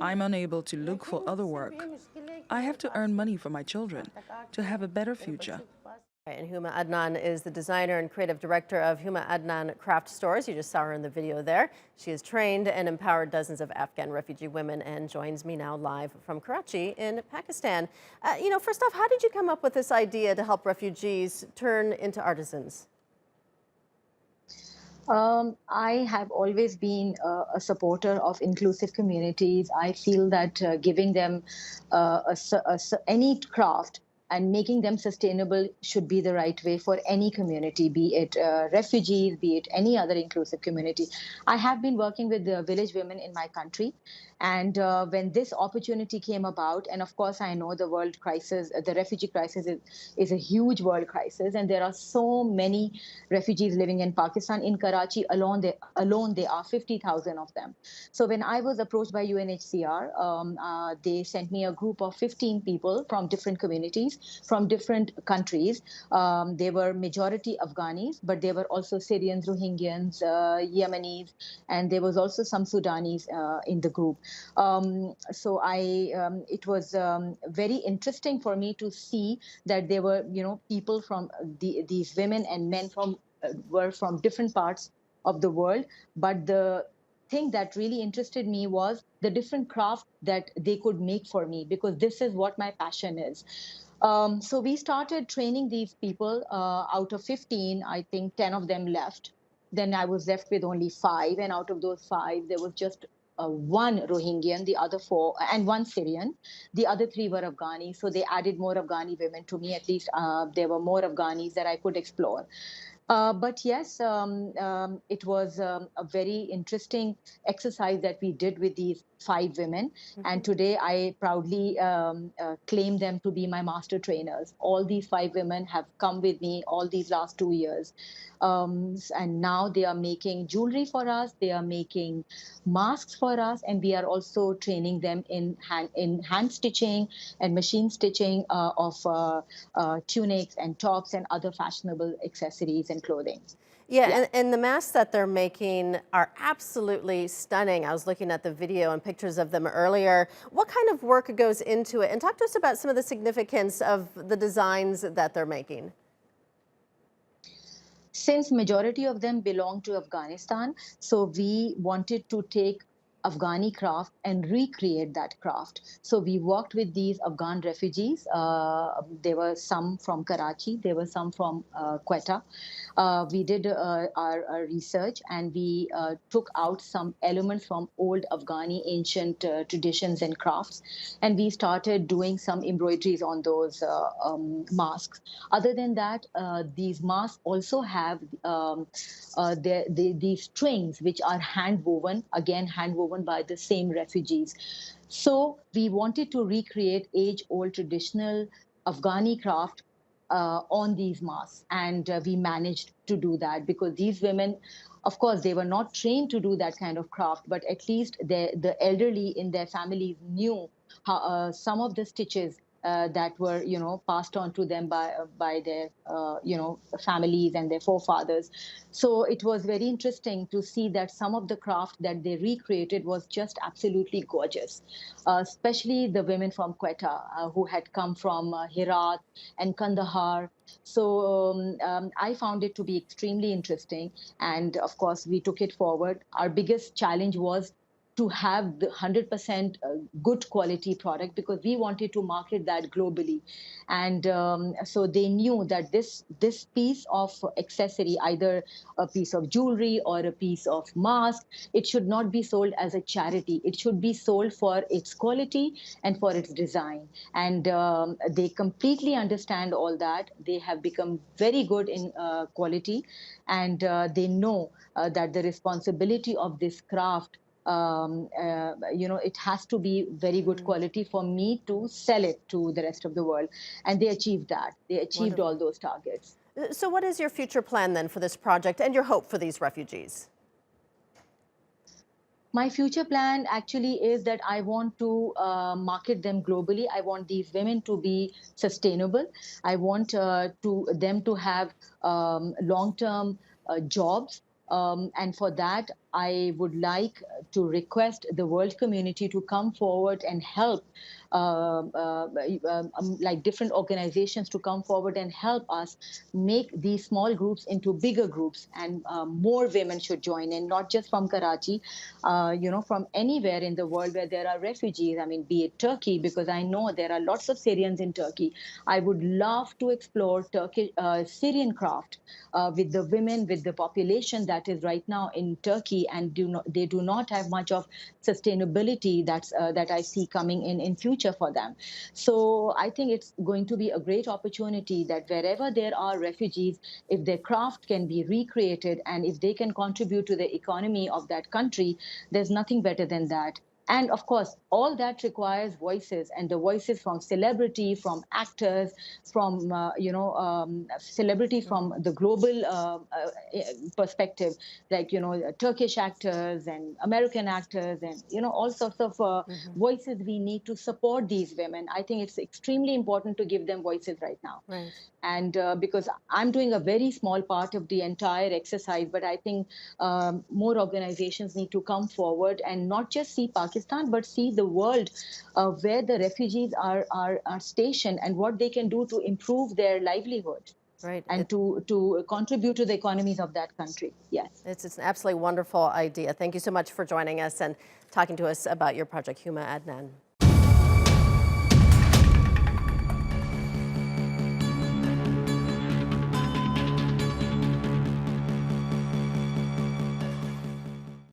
I'm unable to look for other work. I have to earn money for my children to have a better future. Right, and Huma Adnan is the designer and creative director of Huma Adnan Craft Stores. You just saw her in the video there. She has trained and empowered dozens of Afghan refugee women and joins me now live from Karachi in Pakistan. First off, how did you come up with this idea to help refugees turn into artisans? I have always been a supporter of inclusive communities. I feel that giving them any craft and making them sustainable should be the right way for any community, be it refugees, be it any other inclusive community. I have been working with the village women in my country. And when this opportunity came about, and of course, I know the world crisis, the refugee crisis is a huge world crisis. And there are so many refugees living in Pakistan. In Karachi alone, there are 50,000 of them. So when I was approached by UNHCR, they sent me a group of 15 people from different communities, from different countries. They were majority Afghanis, but there were also Syrians, Rohingyans, Yemenis, and there was also some Sudanese in the group. It was very interesting for me to see that there were, people from these women and men were from different parts of the world. But the thing that really interested me was the different craft that they could make for me, because this is what my passion is. So we started training these people. Out of 15, I think 10 of them left. Then I was left with only 5. And out of those 5, there was just one Rohingyan, the other 4, and one Syrian. The other 3 were Afghani. So they added more Afghani women to me. At least there were more Afghanis that I could explore. But yes, it was a very interesting exercise that we did with these 5 women. And today I proudly claim them to be my master trainers. All these 5 women have come with me all these last 2 years. And now they are making jewelry for us. They are making masks for us. And we are also training them in hand stitching and machine stitching of tunics and tops and other fashionable accessories and clothing. Yeah, and the masks that they're making are absolutely stunning. I was looking at the video and pictures of them earlier. What kind of work goes into it? And talk to us about some of the significance of the designs that they're making. Since majority of them belong to Afghanistan, so we wanted to take Afghani craft and recreate that craft. So we worked with these Afghan refugees. There were some from Karachi, there were some from Quetta. We did our research, and we took out some elements from old Afghani ancient traditions and crafts, and we started doing some embroideries on those masks. Other than that, these masks also have these strings which are hand woven, again hand woven by the same refugees. So we wanted to recreate age-old traditional Afghani craft on these masks, and we managed to do that, because these women, of course, they were not trained to do that kind of craft, but at least the elderly in their families knew how, some of the stitches that were, passed on to them by their, families and their forefathers. So it was very interesting to see that some of the craft that they recreated was just absolutely gorgeous, especially the women from Quetta who had come from Herat and Kandahar. So I found it to be extremely interesting. And of course, we took it forward. Our biggest challenge was to have the 100% good quality product, because we wanted to market that globally. And so they knew that this piece of accessory, either a piece of jewelry or a piece of mask, it should not be sold as a charity. It should be sold for its quality and for its design. And they completely understand all that. They have become very good in quality, and they know that the responsibility of this craft, it has to be very good quality for me to sell it to the rest of the world. And they achieved that. They achieved all those targets. So what is your future plan then for this project and your hope for these refugees? My future plan actually is that I want to market them globally. I want these women to be sustainable. I want them to have long-term jobs. And for that, I would like to request the world community to come forward and help, like different organizations to come forward and help us make these small groups into bigger groups, and more women should join in, not just from Karachi, from anywhere in the world where there are refugees. I mean, be it Turkey, because I know there are lots of Syrians in Turkey. I would love to explore Syrian craft with the women, with the population that is right now in Turkey, and they do not have much of sustainability that I see coming in future for them. So I think it's going to be a great opportunity that wherever there are refugees, if their craft can be recreated and if they can contribute to the economy of that country, there's nothing better than that. And of course, all that requires voices, and the voices from celebrity, from actors, from celebrity from the global perspective, like Turkish actors and American actors, and all sorts of voices we need to support these women. I think it's extremely important to give them voices right now. Right. And because I'm doing a very small part of the entire exercise, but I think more organizations need to come forward and not just see Pakistan, but see the world where the refugees are stationed and what they can do to improve their livelihood. Right. And to contribute to the economies of that country. Yes. It's an absolutely wonderful idea. Thank you so much for joining us and talking to us about your project, Huma Adnan.